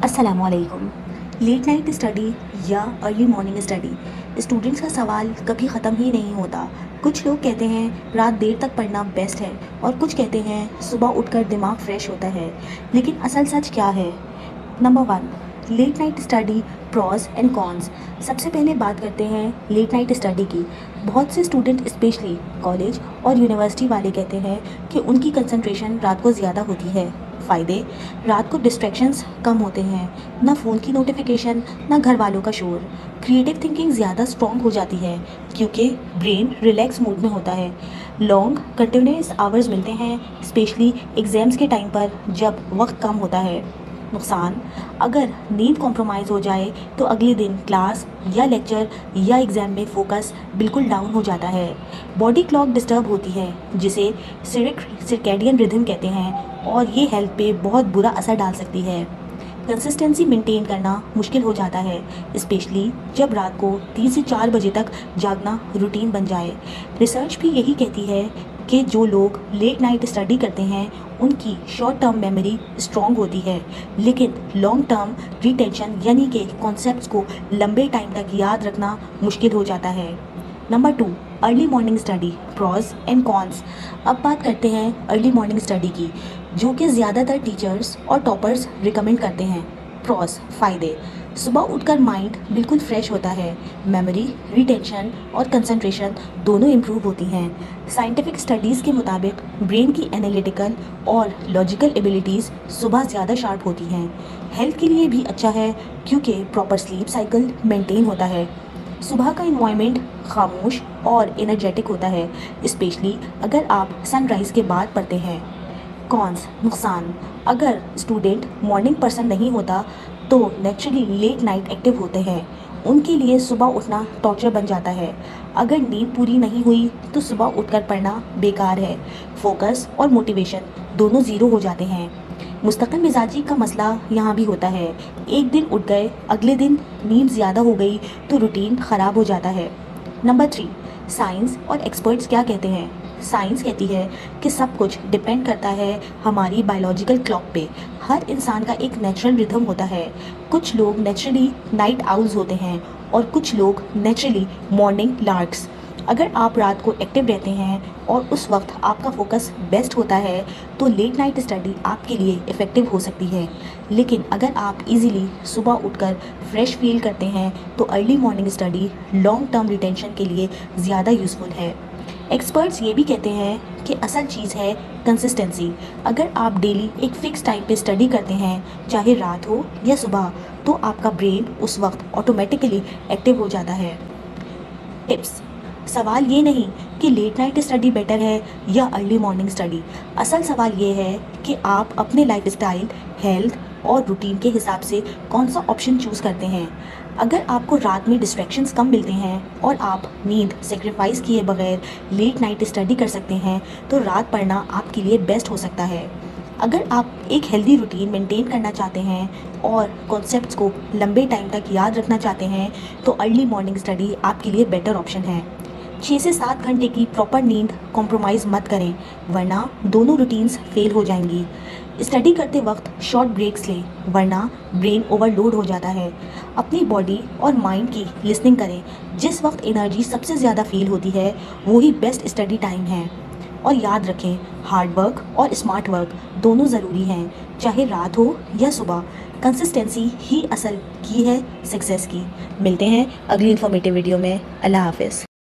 अस्सलामुअलैकुम। Late night study या early morning study students का सवाल कभी ख़त्म ही नहीं होता। कुछ लोग कहते हैं रात देर तक पढ़ना बेस्ट है और कुछ कहते हैं सुबह उठकर दिमाग फ्रेश होता है। लेकिन असल सच क्या है? Number one, late night study pros and cons. सबसे पहले बात करते हैं लेट नाइट स्टडी की। बहुत से स्टूडेंट स्पेशली कॉलेज और यूनिवर्सिटी वाले कहते हैं कि उनकी कंसंट्रेशन रात को ज़्यादा होती है। फ़ायदे: रात को डिस्ट्रैक्शंस कम होते हैं, ना फ़ोन की नोटिफिकेशन ना घर वालों का शोर। क्रिएटिव थिंकिंग ज़्यादा स्ट्रॉन्ग हो जाती है क्योंकि ब्रेन रिलैक्स मूड में होता है। लॉन्ग कंटिन्यूस आवर्स मिलते हैं स्पेशली एग्ज़ाम्स के टाइम पर जब वक्त कम होता है। नुकसान: अगर नींद कॉम्प्रोमाइज़ हो जाए तो अगले दिन क्लास या लेक्चर या एग्ज़ाम में फोकस बिल्कुल डाउन हो जाता है। बॉडी क्लॉक डिस्टर्ब होती है जिसे सर्कैडियन रिदम कहते हैं और ये हेल्थ पे बहुत बुरा असर डाल सकती है। कंसिस्टेंसी मेंटेन करना मुश्किल हो जाता है स्पेशली जब रात को 3 से 4 बजे तक जागना रूटीन बन जाए। रिसर्च भी यही कहती है कि जो लोग लेट नाइट स्टडी करते हैं उनकी शॉर्ट टर्म मेमोरी स्ट्रॉन्ग होती है लेकिन लॉन्ग टर्म रिटेंशन यानी कि कॉन्सेप्ट्स को लंबे टाइम तक याद रखना मुश्किल हो जाता है। Number two, early morning study pros and cons. अब बात करते हैं अर्ली मॉर्निंग स्टडी की, जो कि ज़्यादातर टीचर्स और टॉपर्स रिकमेंड करते हैं। प्रॉस फ़ायदे: सुबह उठकर माइंड बिल्कुल फ्रेश होता है, मेमोरी, रिटेंशन और कंसंट्रेशन दोनों इम्प्रूव होती हैं। साइंटिफिक स्टडीज़ के मुताबिक ब्रेन की एनालिटिकल और लॉजिकल एबिलिटीज़ सुबह ज़्यादा शार्प होती हैं। हेल्थ के लिए भी अच्छा है क्योंकि प्रॉपर स्लीप साइकिल मेंटेन होता है। सुबह का इन्वायरमेंट खामोश और एनर्जेटिक होता है स्पेशली अगर आप सनराइज़ के बाद पढ़ते हैं। कॉन्स नुकसान: अगर स्टूडेंट मॉर्निंग पर्सन नहीं होता तो नेचुरली लेट नाइट एक्टिव होते हैं, उनके लिए सुबह उठना टॉर्चर बन जाता है। अगर नींद पूरी नहीं हुई तो सुबह उठकर पढ़ना बेकार है। फोकस और मोटिवेशन दोनों ज़ीरो हो जाते हैं। मुस्तकिल मिजाजी का मसला यहाँ भी होता है। एक दिन उठ गए, अगले दिन नींद ज़्यादा हो गई तो रूटीन ख़राब हो जाता है। नंबर थ्री, साइंस और एक्सपर्ट्स क्या कहते हैं? साइंस कहती है कि सब कुछ डिपेंड करता है हमारी बायोलॉजिकल क्लॉक पे। हर इंसान का एक नेचुरल रिदम होता है। कुछ लोग नेचुरली नाइट आउल्स होते हैं और कुछ लोग नेचुरली मॉर्निंग लार्क्स। अगर आप रात को एक्टिव रहते हैं और उस वक्त आपका फोकस बेस्ट होता है तो लेट नाइट स्टडी आपके लिए इफ़ेक्टिव हो सकती है। लेकिन अगर आप इजीली सुबह उठकर फ्रेश फील करते हैं तो early morning study long term retention के लिए ज़्यादा यूज़फुल है। एक्सपर्ट्स ये भी कहते हैं कि असल चीज़ है कंसिस्टेंसी। अगर आप डेली एक फ़िक्स टाइम पे स्टडी करते हैं, चाहे रात हो या सुबह, तो आपका ब्रेन उस वक्त ऑटोमेटिकली एक्टिव हो जाता है। टिप्स: सवाल ये नहीं कि लेट नाइट स्टडी बेटर है या अर्ली मॉर्निंग स्टडी। असल सवाल ये है कि आप अपने लाइफस्टाइल, हेल्थ और रूटीन के हिसाब से कौन सा ऑप्शन चूज़ करते हैं। अगर आपको रात में डिस्ट्रैक्शंस कम मिलते हैं और आप नींद सेक्रीफाइस किए बगैर लेट नाइट स्टडी कर सकते हैं तो रात पढ़ना आपके लिए बेस्ट हो सकता है। अगर आप एक हेल्दी रूटीन मेंटेन करना चाहते हैं और कॉन्सेप्ट्स को लंबे टाइम तक याद रखना चाहते हैं तो अर्ली मॉर्निंग स्टडी आपके लिए बेटर ऑप्शन है। 6 से 7 घंटे की प्रॉपर नींद कॉम्प्रोमाइज़ मत करें वरना दोनों रूटीन्स फेल हो जाएंगी। स्टडी करते वक्त शॉर्ट ब्रेक्स लें वरना ब्रेन ओवरलोड हो जाता है। अपनी बॉडी और माइंड की लिसनिंग करें। जिस वक्त एनर्जी सबसे ज़्यादा फील होती है वही बेस्ट स्टडी टाइम है। और याद रखें, हार्ड वर्क और स्मार्ट वर्क दोनों ज़रूरी हैं, चाहे रात हो या सुबह। कंसिस्टेंसी ही असल की है सक्सेस की। मिलते हैं अगली इन्फॉर्मेटिव वीडियो में। अल्लाह हाफ़िज़।